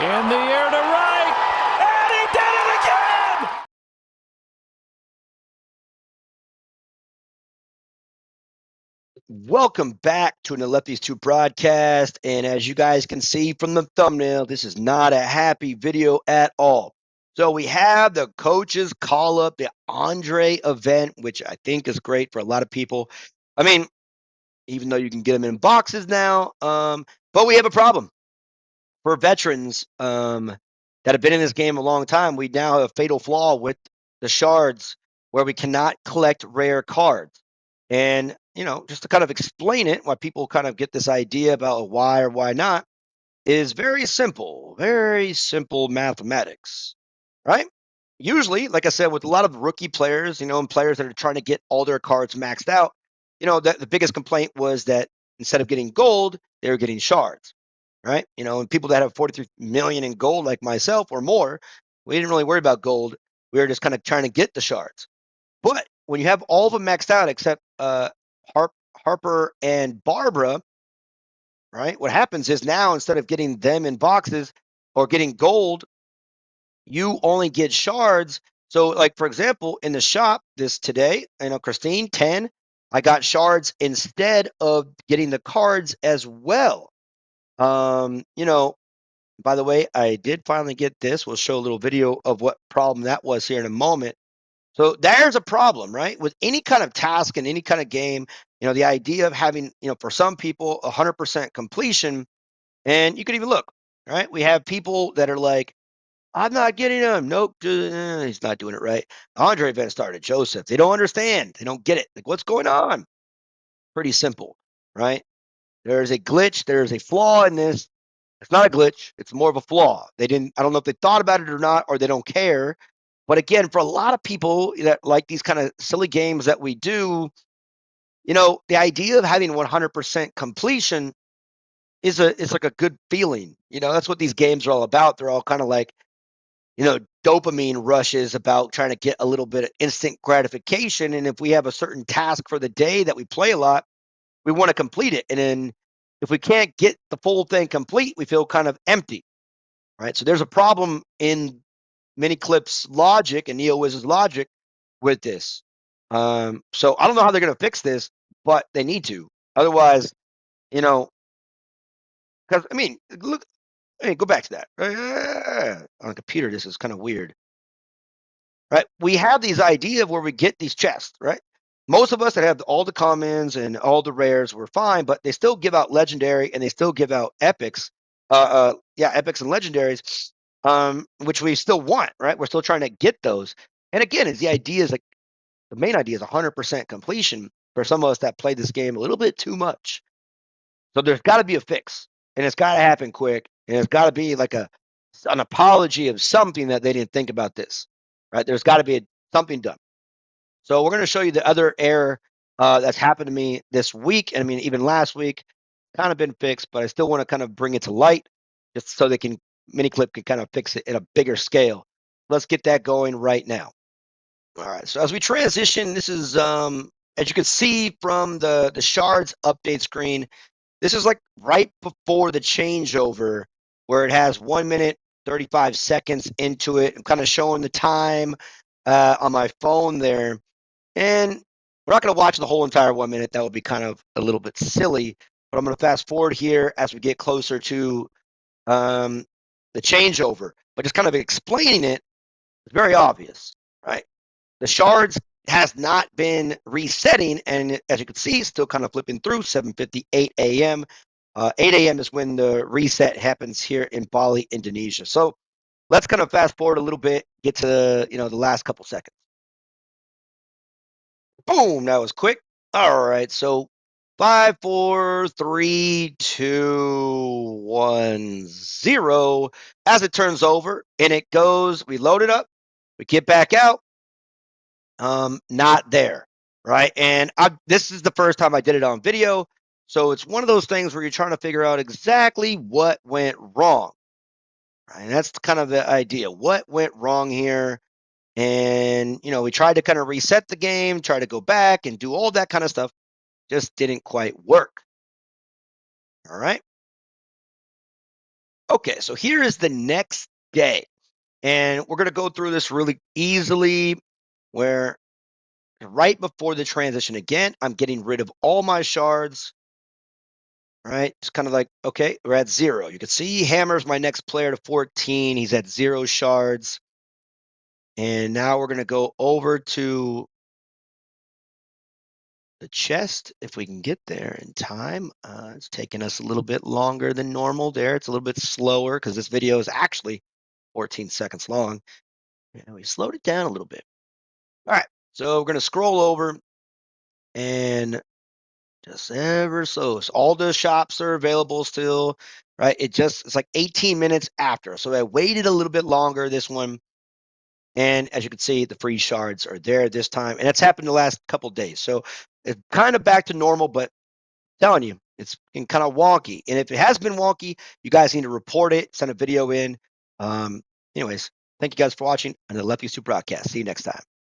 In the air to right, and he did it again! Welcome back to an Lefties 2 broadcast. And as you guys can see from the thumbnail, this is not a happy video at all. So we have the coaches call up the Andre event, which I think is great for a lot of people. I mean, even though you can get them in boxes now, but we have a problem for veterans that have been in this game a long time. We now have a fatal flaw with the shards where we cannot collect rare cards. And, just to kind of explain it, why people kind of get this idea about why or why not, is very simple mathematics, right? Usually, like I said, with a lot of rookie players, and players that are trying to get all their cards maxed out, the biggest complaint was that instead of getting gold, they were getting shards, right? And people that have 43 million in gold, like myself or more, we didn't really worry about gold. We were just kind of trying to get the shards. But when you have all of them maxed out except Harper and Barbara, right? What happens is now instead of getting them in boxes or getting gold, you only get shards. So, like for example, in the shop this today, Christine 10, I got shards instead of getting the cards as well. By the way, I did finally get this. We'll show a little video of what problem that was here in a moment. So there's a problem, right? With any kind of task in any kind of game, the idea of having, for some people, 100% completion, and you can even look, right? We have people that are like, I'm not getting him. Nope, he's not doing it right. Andre Van started Joseph. They don't understand. They don't get it. Like, what's going on? Pretty simple, right? There's a glitch. There's a flaw in this. It's not a glitch. It's more of a flaw. They didn't. I don't know if they thought about it or not, or they don't care. But again, for a lot of people that like these kind of silly games that we do, the idea of having 100% completion is like a good feeling. That's what these games are all about. They're all kind of like dopamine rushes about trying to get a little bit of instant gratification. And if we have a certain task for the day that we play a lot, we want to complete it. And then if we can't get the full thing complete, we feel kind of empty, right? So there's a problem in Miniclip's logic and NeoWiz's logic with this. So I don't know how they're going to fix this, but they need to. Otherwise, because look, hey, go back to that. On a computer, this is kind of weird. Right? We have these idea of where we get these chests, right? Most of us that have all the commons and all the rares were fine, but they still give out legendary and they still give out epics. Epics and legendaries, which we still want, right? We're still trying to get those. And again, is the idea is like the main idea is 100% completion for some of us that play this game a little bit too much. So there's got to be a fix, and it's got to happen quick, and it's got to be like an apology of something that they didn't think about this, right? There's got to be something done. So we're going to show you the other error that's happened to me this week, and even last week, kind of been fixed, but I still want to kind of bring it to light just so Miniclip can kind of fix it at a bigger scale. Let's get that going right now. All right, so as we transition, this is as you can see from the Shards update screen, this is like right before the changeover where it has 1 minute, 35 seconds into it. I'm kind of showing the time on my phone there. And we're not going to watch the whole entire 1 minute. That would be kind of a little bit silly. But I'm going to fast forward here as we get closer to the changeover. But just kind of explaining it, it's very obvious, right? The shards has not been resetting, and as you can see, still kind of flipping through 7:58 a.m. 8 a.m. is when the reset happens here in Bali, Indonesia. So let's kind of fast forward a little bit, get to the last couple seconds. Boom, that was quick. All right, so 5, 4, 3, 2, 1, 0. As it turns over and it goes, we load it up, we get back out. Not there, right? And this is the first time I did it on video, so it's one of those things where you're trying to figure out exactly what went wrong, right? And that's kind of the idea. What went wrong here? And we tried to kind of reset the game, try to go back and do all that kind of stuff. Just didn't quite work. All right. Okay, so here is the next day. And we're going to go through this really easily where right before the transition again, I'm getting rid of all my shards. All right, it's kind of like, okay, we're at 0. You can see Hammer's my next player to 14. He's at 0 shards. And now we're going to go over to the chest, if we can get there in time. It's taking us a little bit longer than normal there. It's a little bit slower because this video is actually 14 seconds long. And we slowed it down a little bit. All right, so we're going to scroll over and just ever so all the shops are available still, right? It's like 18 minutes after. So I waited a little bit longer this one. And as you can see, the free shards are there this time. And it's happened the last couple days. So it's kind of back to normal, but telling you, it's been kind of wonky. And if it has been wonky, you guys need to report it, send a video in. Anyways, thank you guys for watching on the Lefty Soup Broadcast. See you next time.